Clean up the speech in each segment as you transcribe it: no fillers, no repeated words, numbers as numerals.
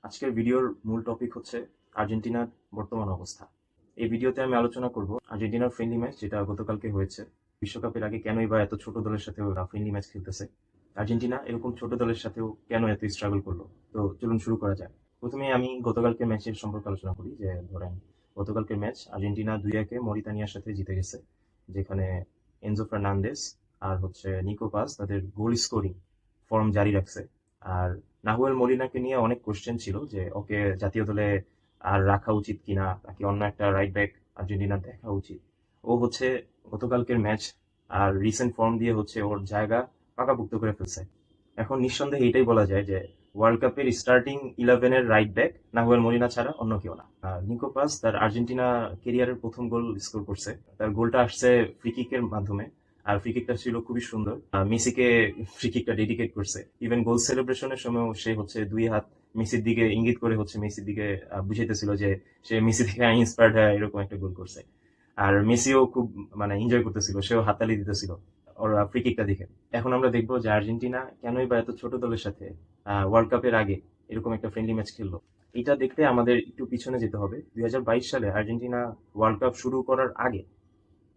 আজকের ভিডিওর মূল টপিক হচ্ছে আর্জেন্টিনার বর্তমান অবস্থা। এই ভিডিওতে আমি আলোচনা করব আর্জেন্টিনার ফ্রেন্ডলি ম্যাচ যেটা গতকালকে হয়েছে। বিশ্বকাপের আগে কেনই বা এত ছোট দলের সাথে ওরা ফ্রেন্ডলি ম্যাচ খেলতেছে, আর্জেন্টিনা এরকম ছোট দলের সাথেও কেন এত স্ট্রাগল করলো। তো চলুন শুরু করা যাক। প্রথমে আমি গতকালকে ম্যাচের সম্পর্কে আলোচনা করি। যে ধরেন গতকালকের ম্যাচ আর্জেন্টিনা 2-1 মরিতানিয়ার সাথে জিতে গেছে, যেখানে এনজো ফার্নান্দেস আর নিকো পাস তাদের গোল স্কোরিং ফর্ম জারি রাখছে। আর নাহুয়েল মলিনাকে নিয়ে অনেক কোশ্চেন ছিল যে ওকে জাতীয় দলে আর রাখা উচিত কিনা, নাকি অন্য একটা রাইট ব্যাক আর্জেন্টিনার দেখা উচিত। ও গতকালকের ম্যাচ আর রিসেন্ট ফর্ম দিয়ে ওর জায়গা পাকাপোক্ত করে ফেলছে। এখন নিঃসন্দেহে এটাই বলা যায় যে ওয়ার্ল্ড কাপের স্টার্টিং 11-এর রাইট ব্যাক নাহুয়েল মলিনা ছাড়া অন্য কেউ না। নিকো পাস তার আর্জেন্টিনা কেরিয়ারের প্রথম গোল স্কোর করছে। তার গোলটা আসছে ফ্রি কিকের মাধ্যমে, আর ফ্রি কিকটা ছিল খুবই সুন্দর। মেসিকে ফ্রি কিকটা ডেডিকেট করছে। ইভেন গোল সেলিব্রেশনের সময় সে দুই হাত মেসির দিকে ইঙ্গিত করে মেসির দিকে বুঝাইতেছিল যে সে মেসি থেকে ইন্সপায়ার্ড হয়ে এরকম একটা গোল করছে। আর মেসিও খুব এনজয় করতেছিল, সেও হাততালি দিতেছিল ওর ফ্রি কিকটা দেখে। এখন আমরা দেখবো যে আর্জেন্টিনা কেনই বা এত ছোট দলের সাথে ওয়ার্ল্ড কাপের আগে এরকম একটা ফ্রেন্ডলি ম্যাচ খেললো। এটা দেখতে আমাদের একটু পিছনে যেতে হবে। 2022 সালে আর্জেন্টিনা ওয়ার্ল্ড কাপ শুরু করার আগে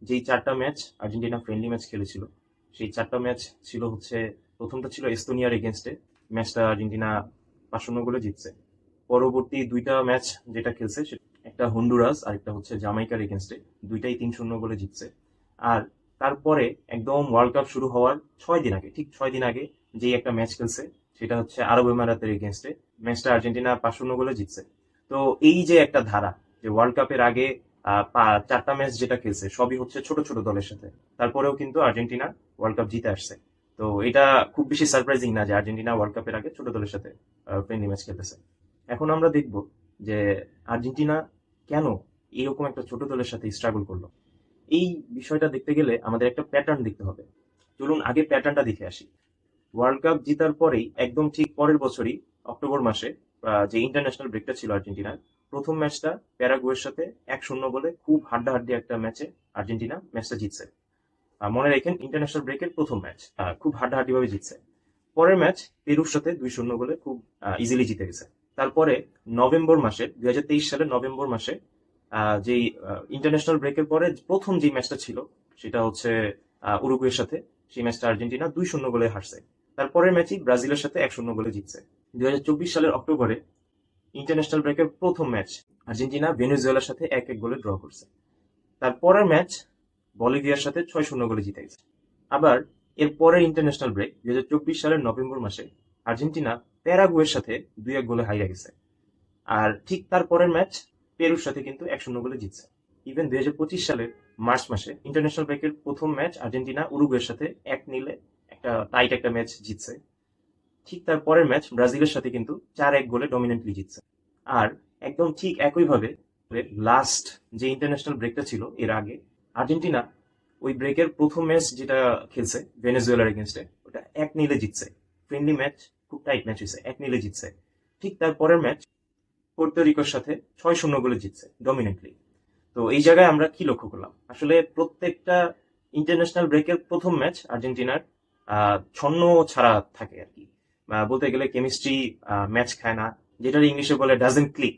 যেই 4টা ম্যাচ আর্জেন্টিনা ফ্রেন্ডলি ম্যাচ খেলেছিল, সেই 4টা ম্যাচ ছিল প্রথমটা ছিল এস্তোনিয়ার এগেনস্টে। ম্যাচটা আর্জেন্টিনা 5-0 গোলে জিতছে। পরবর্তী 2টা ম্যাচ যেটা খেলছে, একটা হন্ডুরাস আর একটা জামাইকার এগেনস্টে, দুইটাই 3-0 গোলে জিতছে। আর তারপরে একদম ওয়ার্ল্ড কাপ শুরু হওয়ার 6 দিন আগে, ঠিক 6 দিন আগে যেই একটা ম্যাচ খেলছে, সেটা আরব এমারাতের এগেনস্টে। ম্যাচটা আর্জেন্টিনা 5-0 গোলে জিতছে। তো এই যে একটা ধারা, যে ওয়ার্ল্ড কাপের আগে 4টা ম্যাচ যেটা খেলছে সবই ছোট ছোট দলের সাথে, তারপরেও কিন্তু আর্জেন্টিনা ওয়ার্ল্ড কাপ জিতে আসছে। তো এটা খুব বেশি সারপ্রাইজিং না যে আর্জেন্টিনা ওয়ার্ল্ড কাপের আগে ছোট দলের সাথে ফ্রেন্ডলি ম্যাচ খেলতেছে। এখন আমরা দেখব যে আর্জেন্টিনা কেন এরকম একটা ছোট দলের সাথে স্ট্রাগল করলো। এই বিষয়টা দেখতে গেলে আমাদের একটা প্যাটার্ন দেখতে হবে। চলুন আগে প্যাটার্নটা দেখে আসি। ওয়ার্ল্ড কাপ জেতার পরেই একদম ঠিক পরের বছরই অক্টোবর মাসে যে ইন্টারন্যাশনাল ব্রেকটা ছিল আর্জেন্টিনার, প্রথম ম্যাচটা প্যারাগুয়ের সাথে 1-0 বলে খুব হাড্ডাহাড্ডি একটা ম্যাচে আর্জেন্টিনা ম্যাচটা জিতছে। মনে রাখেন ইন্টারন্যাশনাল ব্রেকের প্রথম ম্যাচ খুব হাড্ডাহাড্ডি ভাবে জিতছে। পরের ম্যাচ পেরুর সাথে 2-0 বলে খুব ইজিলি জিতে গেছে। তারপরে নভেম্বর মাসে 2023 সালের নভেম্বর মাসে যেই ইন্টারন্যাশনাল ব্রেকের পরে প্রথম যে ম্যাচটা ছিল, সেটা উরুগুয়ের সাথে। সেই ম্যাচটা আর্জেন্টিনা 2-0 গোলে হারছে। তারপরের ম্যাচই ব্রাজিলের সাথে 1-0 গোলে জিতছে। 2024 সালের অক্টোবরে ইন্টারন্যাশনাল ব্রেকের প্রথম ম্যাচ আর্জেন্টিনা ভেনেজুয়েলার সাথে 1-1 গোলে ড্র করছে। তারপরের ম্যাচ বলিভিয়ার সাথে 6-0 গোলে জিতে গেছে। আবার এর পরের ইন্টারন্যাশনাল ব্রেক 2024 সালের নভেম্বর মাসে আর্জেন্টিনা প্যারাগুয়ের সাথে 2-1 গোলে হারিয়ে গেছে। আর ঠিক তারপরের ম্যাচ পেরুর সাথে কিন্তু 1-0 গোলে জিতছে। ইভেন 2025 সালের মার্চ মাসে ইন্টারন্যাশনাল ব্রেকের প্রথম ম্যাচ আর্জেন্টিনা উরুগুয়ের সাথে 1-0 একটা টাইট একটা ম্যাচ জিতছে। ঠিক তার পরের ম্যাচ ব্রাজিলের সাথে কিন্তু 4-1 গোলে ডমিনেন্টলি জিতছে। আর একদম ঠিক একইভাবে লাস্ট যে ইন্টারন্যাশনাল ব্রেকটা ছিল এর আগে, আর্জেন্টিনা ওই ব্রেকের প্রথম ম্যাচ যেটা খেলছে ভেনেজুয়েলার এগেনস্টে, ওটা 1-0 জিতছে। ফ্রেন্ডলি ম্যাচ, খুব টাইট ম্যাচ হয়েছে, 1-0 জিতছে। ঠিক তার পরের ম্যাচ পোর্তো সাথে 6-0 গোলে জিতছে ডমিনেন্টলি। তো এই জায়গায় আমরা কি লক্ষ্য করলাম, আসলে প্রত্যেকটা ইন্টারন্যাশনাল ব্রেকের প্রথম ম্যাচ আর্জেন্টিনার ছন্ন ছাড়া থাকে আর কি। বলতে গেলে কেমিস্ট্রি ম্যাচ খায় না, যেটা ইংলিশে বলে ডাজেন্ট ক্লিক।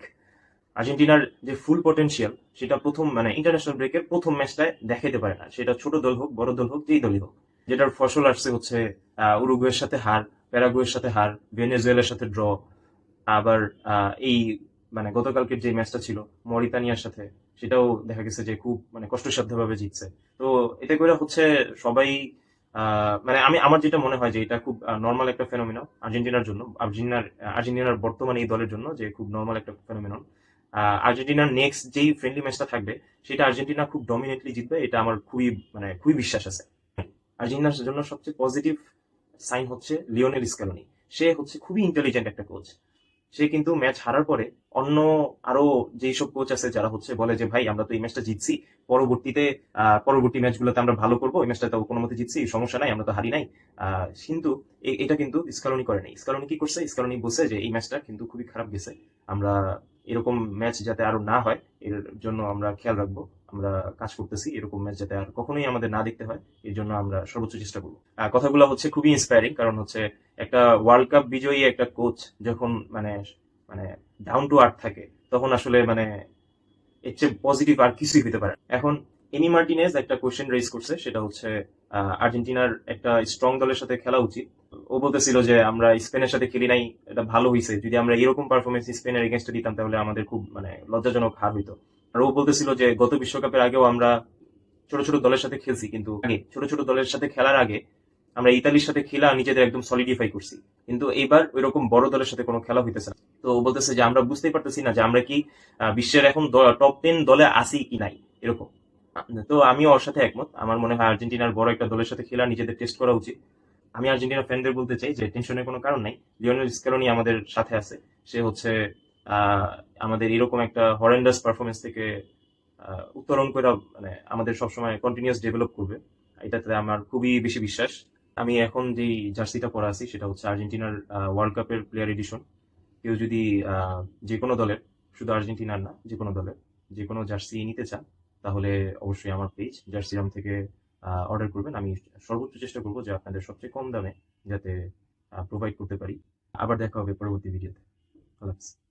আর্জেন্টিনার যে ফুল পটেনশিয়াল সেটা প্রথম ইন্টারন্যাশনাল ব্রেকের প্রথম ম্যাচটায় দেখাতে পারে না, সেটা ছোট দল হোক বড় দল হোক যেই দলই হোক। যেটার ফসল আসছে উরুগুয়ের সাথে হার, প্যারাগুয়ের সাথে হার, ভেনেজুয়েলার সাথে ড্র। আবার এই গতকালকের যে ম্যাচটা ছিল মরিতানিয়ার সাথে, সেটাও দেখা গেছে যে খুব কষ্টসাধ্য ভাবে জিতছে। তো এতে করে সবাই আমি আমার যেটা মনে হয় যে এটা খুব নর্মাল একটা ফেনোমিনন আর্জেন্টিনার জন্য, আর্জেন্টিনার বর্তমানে এই দলের জন্য, যে খুব নর্মাল একটা ফেনোমিনন। আর্জেন্টিনার নেক্সট যেই ফ্রেন্ডলি ম্যাচটা থাকবে সেটা আর্জেন্টিনা খুব ডমিনেটলি জিতবে, এটা আমার খুবই বিশ্বাস আছে। আর্জেন্টিনার জন্য সবচেয়ে পজিটিভ সাইন লিওনেল স্ক্যালোনি। সে খুবই ইন্টেলিজেন্ট একটা কোচ। সে কিন্তু ম্যাচ হারার পরে অন্য আরো যেই সব কোচ আছে যারা বলে যে ভাই আমরা তো এই ম্যাচটা জিতছি, পরবর্তী ম্যাচগুলোতে আমরা ভালো করবো, এই ম্যাচটা তো কোনো মতে জিতছি, সমস্যা নাই, আমরা তো হারি নাই। কিন্তু এটা কিন্তু স্ক্যালোনি করে নাই। স্ক্যালোনি কি করছে, স্ক্যালোনি বলছে যে এই ম্যাচটা কিন্তু খুবই খারাপ গেছে, আমরা এরকম ম্যাচ যাতে আরো না হয় এর জন্য আমরা খেয়াল রাখবো, আমরা কাজ করতেছি এরকম ম্যাচ যাতে আর কখনোই আমাদের না দেখতে হয়, এর জন্য আমরা সর্বোচ্চ চেষ্টা করবো। কথাগুলো খুবই ইন্সপায়ারিং, কারণ একটা ওয়ার্ল্ড কাপ বিজয়ী একটা কোচ যখন মানে ডাউন টু আর্থ থাকে, তখন আসলে মানে এর চেয়ে পজিটিভ আর কিছুই হতে পারে না। এখন এমি মার্টিনেজ একটা কোয়েশ্চেন রেজ করছে, সেটা হচ্ছে আর্জেন্টিনার একটা স্ট্রং দলের সাথে খেলা উচিত। ও বলতেছিল যে আমরা স্পেনের সাথে খেলি নাই, এটা ভালো হয়েছে, যদি আমরা এরকম পারফরমেন্স স্পেনের এগেনস্টে দিতাম তাহলে আমাদের খুব মানে লজ্জাজনক হার হইতো। আর ও বলতেছিল যে গত বিশ্বকাপের আগেও আমরা ছোট ছোট দলের সাথে খেলছি, কিন্তু আগে ছোট ছোট দলের সাথে খেলার আগে আমরা ইতালির সাথে খেলা নিজেদের একদম সলিডিফাই করছি, কিন্তু এইবার ওইরকম বড় দলের সাথে কোনো খেলা হইতেছে না। তো ও বলতেছে যে আমরা বুঝতেই পারতেছি না যে আমরা কি বিশ্বের এখন টপ 10 দলে আসি কি নাই এরকম। তো আমি ওর সাথে একমত, আমার মনে হয় আর্জেন্টিনার বড় একটা দলের সাথে খেলা নিজেদের টেস্ট করা উচিত। আমি আর্জেন্টিনা ফ্যানদের বলতে চাই যে টেনশনের কোনো কারণ নাই, লিওনেল স্কেলোনি আমাদের সাথে আছে। সে হচ্ছে আহ, আমাদের এরকম একটা হরেন্ডাস পারফরমেন্স থেকে উত্তরণ করে মানে আমাদের সবসময় কন্টিনিউয়াস ডেভেলপ করবে, এটাতে আমার খুবই বেশি বিশ্বাস। আমি এখন যেই জার্সিটা পরা আছি সেটা হচ্ছে আর্জেন্টিনার ওয়ার্ল্ড কাপের প্লেয়ার এডিশন। কেউ যদি যে কোনো দলের, শুধু আর্জেন্টিনার না, যে কোনো দলের যে কোনো জার্সি নিতে চান তাহলে অবশ্যই আমার পেজ জার্সিরাম থেকে অর্ডার করবেন। আমি সর্বোচ্চ চেষ্টা করবো যে আপনাদের সবচেয়ে কম দামে যাতে প্রোভাইড করতে পারি। আবার দেখা হবে পরবর্তী ভিডিওতে। আল্লাহ হাফেজ।